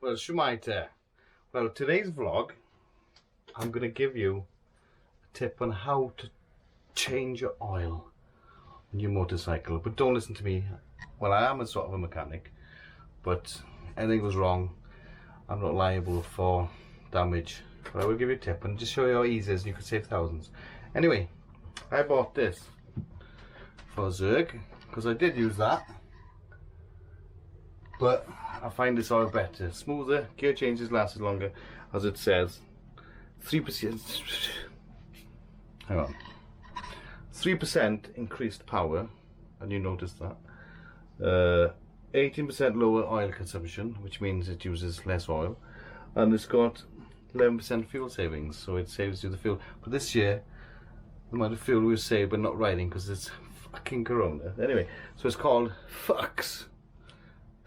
Well, Shumaita. Well, today's vlog, I'm going to give you a tip on how to change your oil on your motorcycle. But don't listen to me. Well, I am a sort of a mechanic, but anything goes wrong, I'm not liable for damage. But I will give you a tip and just show you how easy it is and you can save thousands. Anyway, I bought this for Zerg because I did use that. But I find this oil better, smoother, gear changes lasted longer, as it says. 3%, hang on, 3% increased power, and you notice that. 18% lower oil consumption, which means it uses less oil, and it's got 11% fuel savings, so it saves you the fuel. But this year, the amount of fuel we save, but not riding because it's fucking Corona. Anyway, so it's called Fux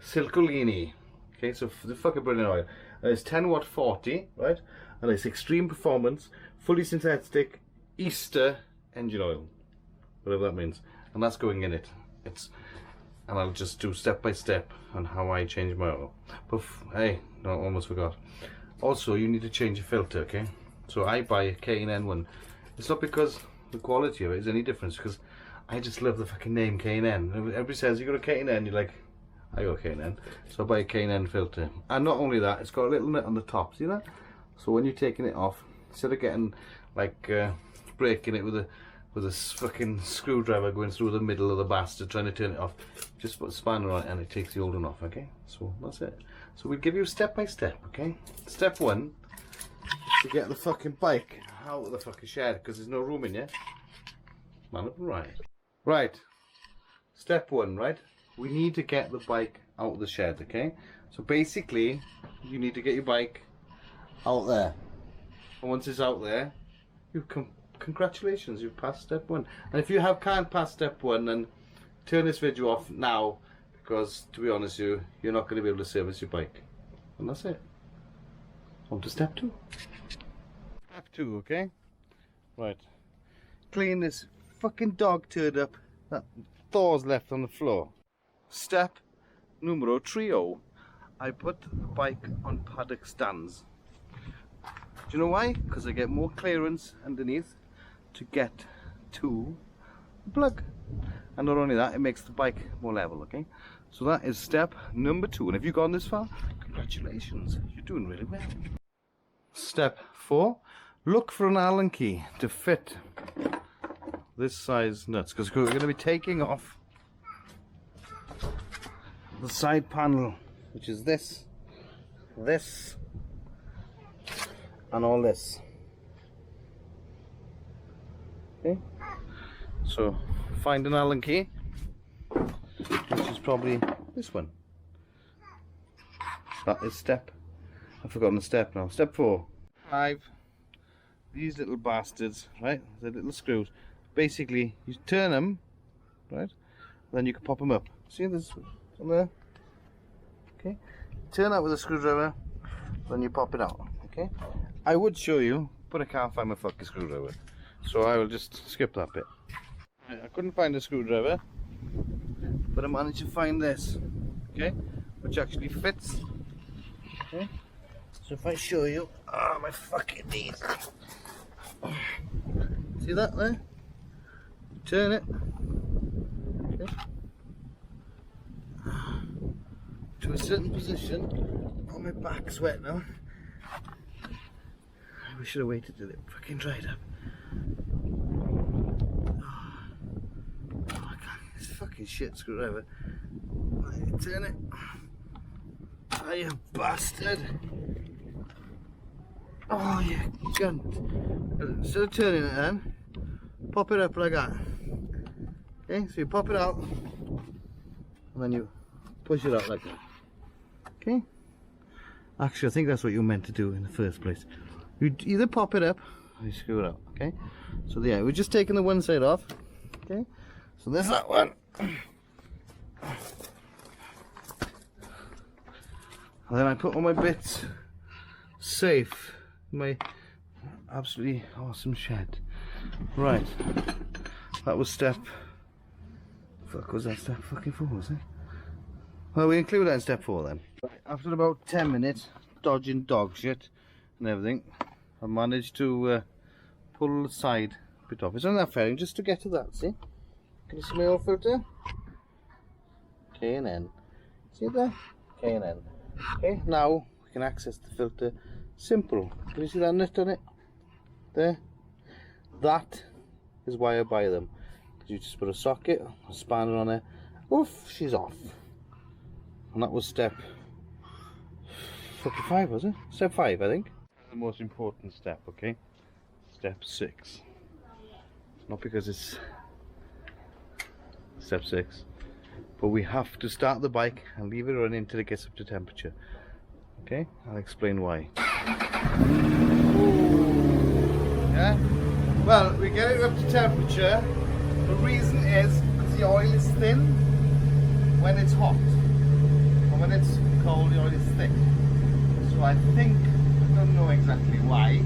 Silcolini. Okay, so the fucking brilliant oil. And it's 10 watt 40, right? And it's extreme performance, fully synthetic Easter engine oil, whatever that means. And that's going in it. And I'll just do step by step on how I change my oil. But hey, no, almost forgot. Also, you need to change your filter, okay? So I buy a K&N one. It's not because the quality of it is any difference, because I just love the fucking name K&N. Everybody says you got a K&N, you're like, I got a K&N. So I buy a K&N filter. And not only that, it's got a little nut on the top, see that? So when you're taking it off, instead of getting like breaking it with a fucking screwdriver going through the middle of the bastard trying to turn it off, just put a spanner on it and it takes the old one off, okay? So that's it. So we'll give you step by step, okay? Step one, to get the fucking bike out of the fucking shed because there's no room in here. Man up and right. Right. Step one, right? We need to get the bike out of the shed, okay? So basically, you need to get your bike out there. And once it's out there, you can, congratulations, you've passed step one. And if you can't pass step one, then turn this video off now, because to be honest with you, you're not going to be able to service your bike. And that's it. On to step two. Step two, okay? Right. Clean this fucking dog turd up that Thor's left on the floor. Step numero trio. I put the bike on paddock stands. Do you know why? Because I get more clearance underneath to get to the plug. And not only that, it makes the bike more level, okay? So that is step number two. And if you've gone this far, congratulations, you're doing really well. Step four, look for an Allen key to fit this size nuts, because we're going to be taking off the side panel, which is this, and all this. Okay, so find an Allen key, which is probably this one. That is step, I've forgotten the step now. Step four. These little bastards, right, the little screws. Basically, you turn them, right, then you can pop them up. See this on there? Okay, turn that with a screwdriver, then you pop it out. Okay, I would show you, but I can't find my fucking screwdriver, so I will just skip that bit. I couldn't find a screwdriver, but I managed to find this, okay, which actually fits. Okay, so if I show you, my fucking knees. See that there? Turn it. Okay. To a certain position. Oh, my back's wet now. We should have waited till it fucking dried up. Oh, I can't. This fucking shit screwdriver. Turn it. Oh, you bastard. Oh, you cunt. Instead of turning it then, pop it up like that. Okay, so you pop it out and then you push it out like that. Okay, actually I think that's what you meant to do in the first place. You either pop it up or you screw it out. Okay, so yeah, we're just taking the one side off. Okay, so there's that one, and then I put all my bits safe in my absolutely awesome shed. Right, that was step, fuck was that step fucking 4, was it? Well, we include that in step 4 then. Right, after about 10 minutes dodging dog shit and everything, I managed to pull the side bit off. It's on that fairing just to get to that, see? Can you see my oil filter? K&N. See it there? K&N. Okay, now we can access the filter. Simple. Can you see that nut on it? There? That is why I buy them. You just put a socket, a spanner on it, oof, she's off. And that was step 55, was it? Step 5, I think. The most important step, okay? Step 6. Not because it's step 6, but we have to start the bike and leave it running until it gets up to temperature. Okay, I'll explain why. Yeah? Well, we get it up to temperature. The reason is because the oil is thin when it's hot, and when it's cold the oil is thick. So I think, I don't know exactly why,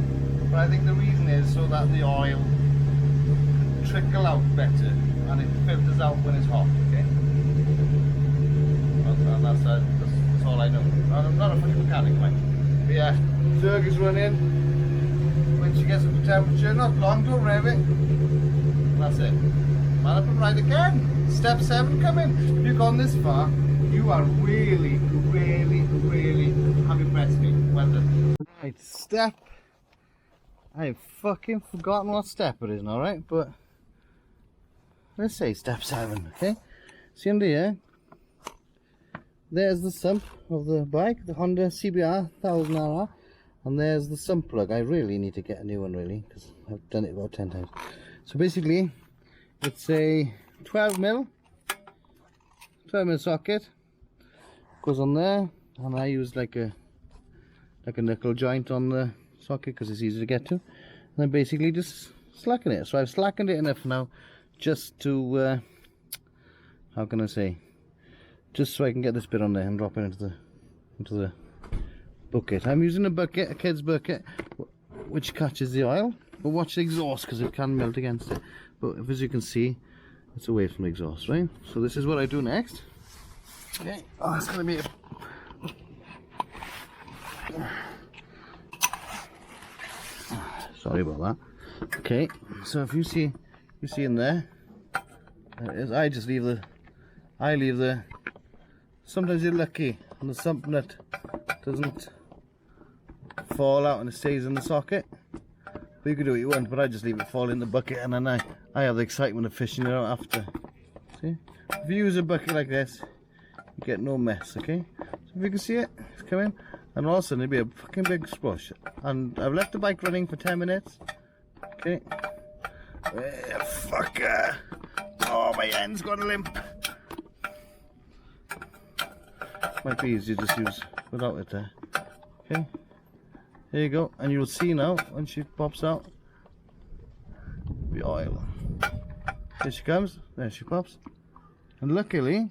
but I think the reason is so that the oil can trickle out better and it filters out when it's hot, okay? That's all I know. I'm not a fucking mechanic, mate. But yeah, Zerg is running. When she gets up to temperature, not long, don't rev it. And that's it. Man up and right again. Step 7 coming. If you've gone this far, you are really, really, really have impressed me. Well done. Right, step. I've fucking forgotten what step it is now, right? But let's say step 7, okay? See under here? There's the sump of the bike, the Honda cbr1000rr. And there's the sump plug. I really need to get a new one, really, because I've done it about 10 times. So basically, it's a 12mm socket. Goes on there, and I use like a knuckle joint on the socket because it's easy to get to. And then basically just slacken it. So I've slackened it enough now, just to how can I say? Just so I can get this bit on there and drop it into the bucket. I'm using a bucket, a kid's bucket, which catches the oil, but watch the exhaust because it can melt against it. But as you can see, it's away from the exhaust, right? So this is what I do next. Okay, oh, it's gonna be a... Sorry about that. Okay, so if you see in there, I just leave the, sometimes you're lucky and the sump nut doesn't fall out and it stays in the socket. But you can do what you want, but I just leave it fall in the bucket and then I have the excitement of fishing it out after. See? If you use a bucket like this, you get no mess, okay? So if you can see it, it's coming, and all of a sudden it'll be a fucking big splash. And I've left the bike running for 10 minutes. Okay. Fucker! Oh, my hand's got a limp. Might be easier to just use without it there. Okay. There you go, and you'll see now when she pops out the oil. Here she comes, there she pops. And luckily,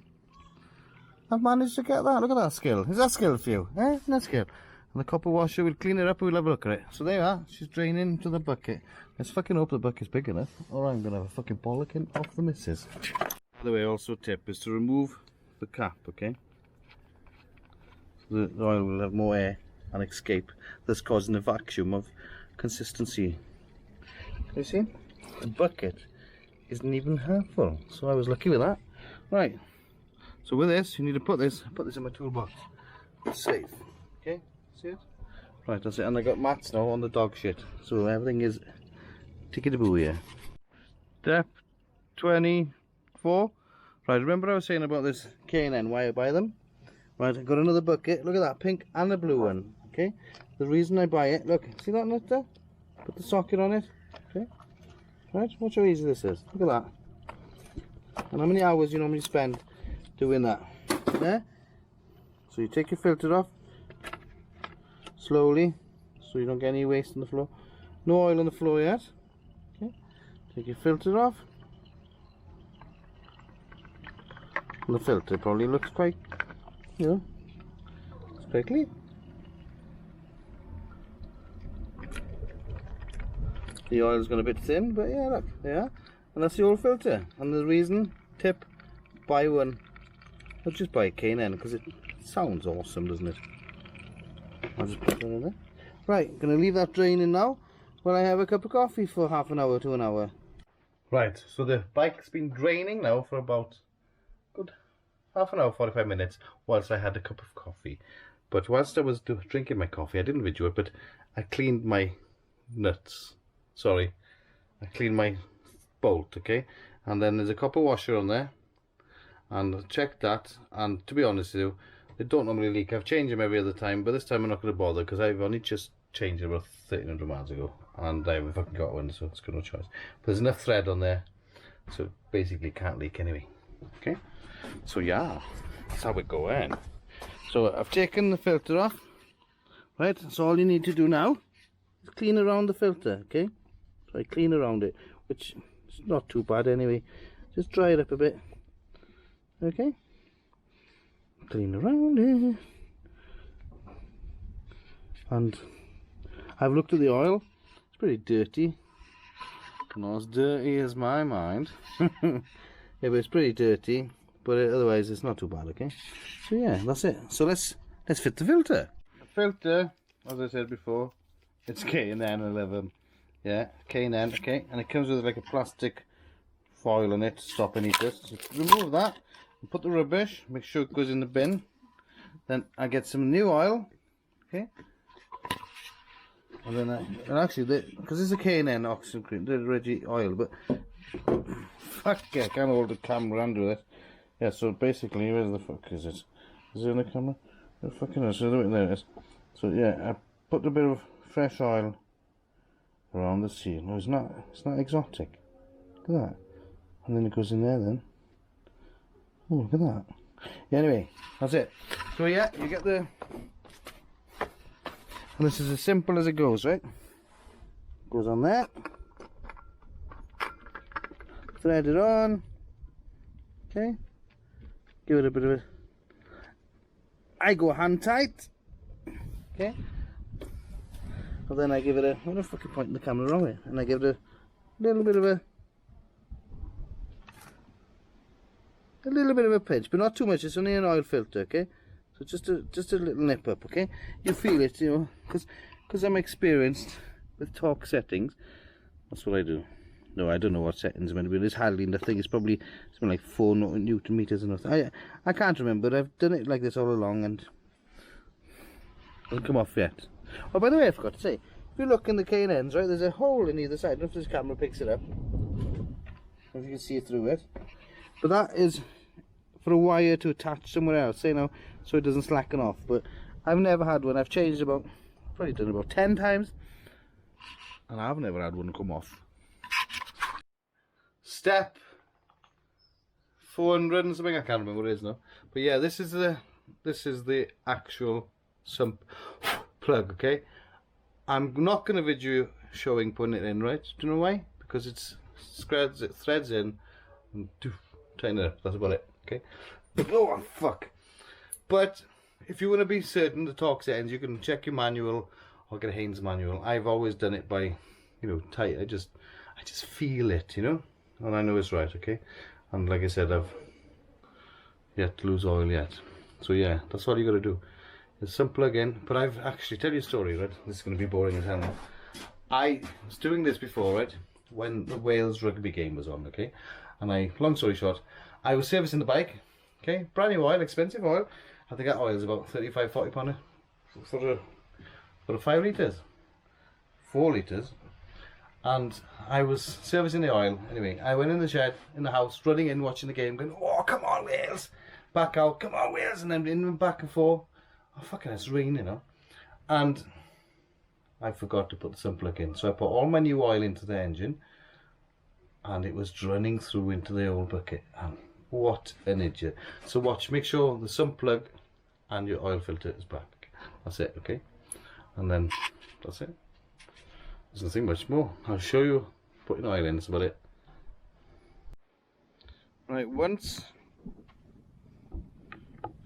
I've managed to get that. Look at that skill. Is that skill for you? Eh? Isn't that skill? And the copper washer will clean it up and we'll have a look at it. So there you are, she's draining into the bucket. Let's fucking hope the bucket's big enough, or I'm going to have a fucking bollocking off the missus. By the way, also a tip is to remove the cap, okay? So the oil will have more air and escape, thus causing a vacuum of consistency. Can you see? The bucket isn't even half full, so I was lucky with that. Right, so with this, you need to put this in my toolbox. It's safe, okay? See it? Right, that's it, and I got mats now on the dog shit, so everything is tickety-boo here. Step 24. Right, remember I was saying about this K&N, why I buy them? Right, I've got another bucket, look at that, pink and a blue one. Okay, the reason I buy it, look, see that nut there? Put the socket on it. Okay, right, watch how easy this is. Look at that. And how many hours you normally spend doing that. There. So you take your filter off slowly, so you don't get any waste on the floor. No oil on the floor yet. Okay, take your filter off. And the filter probably looks quite, you know, it's quite clean. The oil's gone a bit thin, but yeah, look, there. And that's the oil filter. And the reason, tip, buy one, not just buy a K&N because it Sounds awesome, doesn't it? I'll just put that in there. Right, gonna leave that draining now while I have a cup of coffee for half an hour to an hour. Right, so the bike's been draining now for about good half an hour, 45 minutes, whilst I had a cup of coffee. But whilst I was drinking my coffee, I didn't video it, but I cleaned my nuts. Sorry, I cleaned my bolt, okay? And then there's a copper washer on there, and I checked that, and to be honest with you, they don't normally leak. I've changed them every other time, but this time I'm not going to bother because I've only just changed it about 1300 miles ago, and I haven't fucking got one, so it's got no choice. But there's enough thread on there, so it basically can't leak anyway. Okay, so yeah, that's how it going. So I've taken the filter off, right? So all you need to do now is clean around the filter, okay? So I clean around it, which is not too bad anyway. Just dry it up a bit, okay? Clean around it. And I've looked at the oil. It's pretty dirty. Not as dirty as my mind. Yeah, but it's pretty dirty. But otherwise, it's not too bad. Okay. So yeah, that's it. So let's fit the filter. The filter, as I said before, it's K&N11. Yeah, K&N. Okay, and it comes with like a plastic foil on it to stop any dust. So remove that and put the rubbish. Make sure it goes in the bin. Then I get some new oil. Okay. And then and actually, because it's a K&N oxygen cream, they're Reggie oil, but fuck yeah, I can't hold the camera under it. Yeah, so basically, where the fuck is it? Is it in the camera? The fucking is. So there it is. So yeah, I put a bit of fresh oil around the seal. No, it's not exotic. Look at that. And then it goes in there then. Oh, look at that. Yeah, anyway, that's it. So yeah, you get the... And this is as simple as it goes, right? Goes on there. Thread it on. Okay. Give it a bit of a... I go hand tight. Okay. And then I give it a... I'm not fucking pointing the camera wrong way. And I give it a little bit of a... A little bit of a pinch, but not too much. It's only an oil filter, okay? So just a little nip up, okay? You feel it, you know, because I'm experienced with torque settings. That's what I do. No, I don't know what settings are meant to be. It's hardly nothing. It's probably something like 4 Newton meters or nothing. I can't remember, but I've done it like this all along and it hasn't come off yet. Oh, by the way, I forgot to say, if you look in the K&Ns, right, there's a hole in either side. I don't know if this camera picks it up. If you can see through it. But that is for a wire to attach somewhere else, you know, so it doesn't slacken off. But I've never had one. I've changed about, probably done it about 10 times, and I've never had one come off. Step 400 and something, I can't remember what it is now. But yeah, this is the actual sump plug, okay? I'm not going to video showing putting it in, right? Do you know why? Because it threads in and tighten it up, that's about it, okay? Oh fuck. But if you want to be certain the torque settings, you can check your manual or get a Haynes manual. I've always done it by, you know, tight. I just feel it, you know, and I know it's right, okay? And like I said, I've yet to lose oil yet. So yeah, that's all you got to do. There's some plug in, but I've actually tell you a story, right? This is going to be boring as hell now. I was doing this before, right? When the Wales rugby game was on, okay? And long story short, I was servicing the bike, okay? Brand new oil, expensive oil. I think that oil is about 35-40 pound for a 5 litres, 4 litres. And I was servicing the oil. Anyway, I went in the shed, in the house, running in, watching the game, going, oh, come on, Wales. Back out, come on, Wales. And then in and back and forth. Oh, fucking, it's raining, you know. And I forgot to put the sump plug in. So I put all my new oil into the engine. And it was running through into the old bucket. And what an idiot. So watch, make sure the sump plug and your oil filter is back. That's it, okay? And then, that's it. There's nothing much more. I'll show you putting oil in, that's about it. Right, once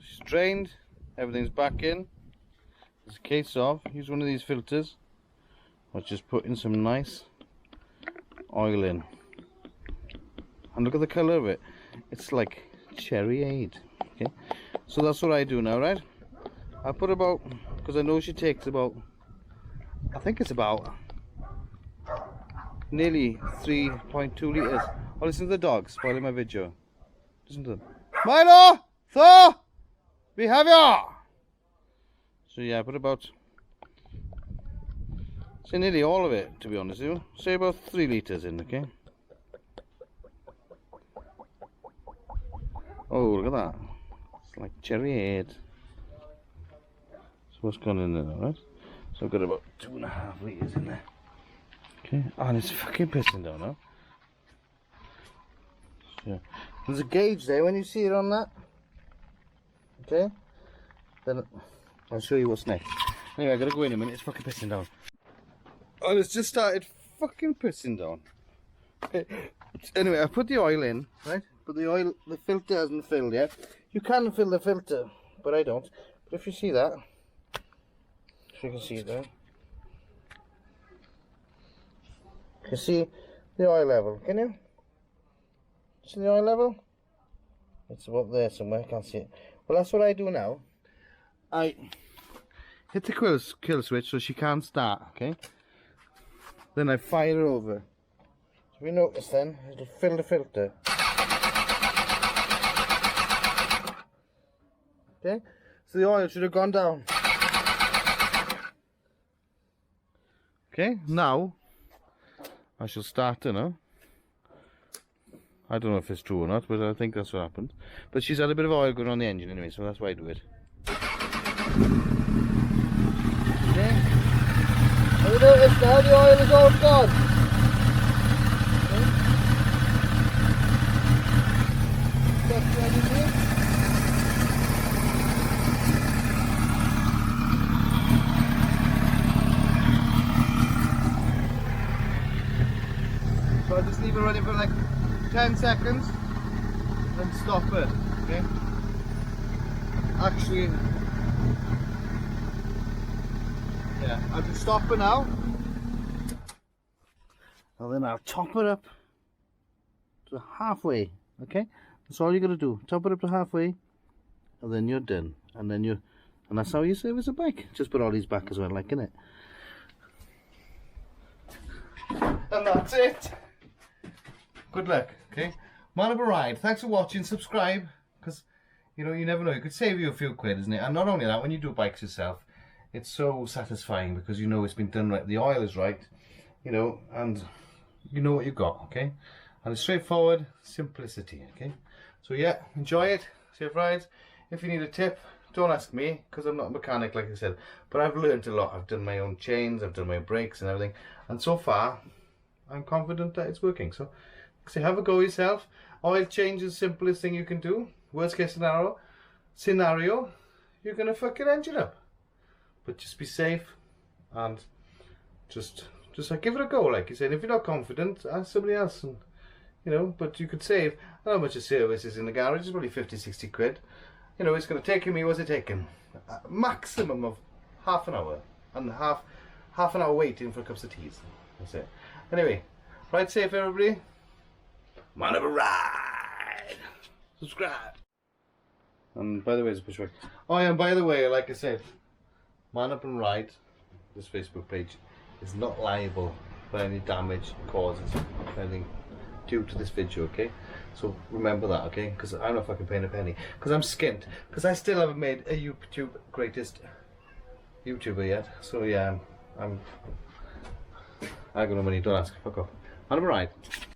it's drained, everything's back in. It's a case of, use one of these filters. I'll just put in some nice oil in. And look at the colour of it. It's like cherryade, okay? So that's what I do now, right? I put about, because I know she takes about, I think it's about nearly 3.2 litres. Oh, listen to the dog spoiling my video. Listen to them. Milo! Thor! Behaviour! So yeah, I put about, say nearly all of it, to be honest with you. Say about 3 litres in, okay? Oh, look at that. It's like cherry head. So what's gone in there, right? So I've got about 2.5 litres in there. Okay, oh, and it's fucking pissing down now. So, there's a gauge there when you see it on that. Okay? Then I'll show you what's next. Anyway, I gotta go in a minute, it's fucking pissing down. Oh, it's just started fucking pissing down. Okay. Anyway, I put the oil in, right? But the filter hasn't filled yet. You can fill the filter, but I don't. But if you see that, if you can see it there. You can see the oil level, can you? See the oil level? It's about there somewhere, I can't see it. Well, that's what I do now. I hit the kill switch so she can't start, okay? Then I fire her over. So if you notice then, it'll fill the filter. Okay? So the oil should have gone down. Okay, now I shall start her now. I don't know if it's true or not, but I think that's what happened. But she's had a bit of oil going on the engine anyway, so that's why I do it. Okay. Have you noticed now the oil is all gone? Okay. That's what you do. So I'll just leave it running for like 10 seconds, then stop it, okay? Actually, yeah, I'll just stop it now, and then I'll top it up to halfway, okay? That's all you gotta do, top it up to halfway, and then you're done, and that's how you service a bike. Just put all these back as well, like, innit? And that's it. Good luck, okay? Man of a ride. Thanks for watching. Subscribe, because you know, you never know, it could save you a few quid, isn't it? And not only that, when you do bikes yourself, it's so satisfying because you know it's been done right, the oil is right, you know, and you know what you've got, okay? And it's straightforward simplicity, okay? So yeah, enjoy it, safe rides. If you need a tip, don't ask me, because I'm not a mechanic, like I said, but I've learned a lot. I've done my own chains, I've done my brakes and everything, and so far I'm confident that it's working. So have a go yourself. Oil change is the simplest thing you can do. Worst case scenario, you're gonna fuck your engine up. But just be safe and just like give it a go. Like you said, if you're not confident, ask somebody else, and you know. But you could save. I don't know how much a service is in the garage. It's probably 50-60 quid. You know, it's gonna take me. What's it taking? A maximum of half an hour, and half an hour waiting for cups of teas. That's it. Anyway, ride safe, everybody. Man of a ride. Subscribe. And by the way, it's a pushback. Oh yeah, and by the way, like I said, Man Up and Ride, this Facebook page, is not liable for any damage causes or anything due to this video, okay? So remember that, okay? Because I'm not fucking paying a penny. Because I'm skint. Because I still haven't made a YouTube greatest YouTuber yet. So yeah, I got no money, don't ask. Fuck off. Man Up and Ride.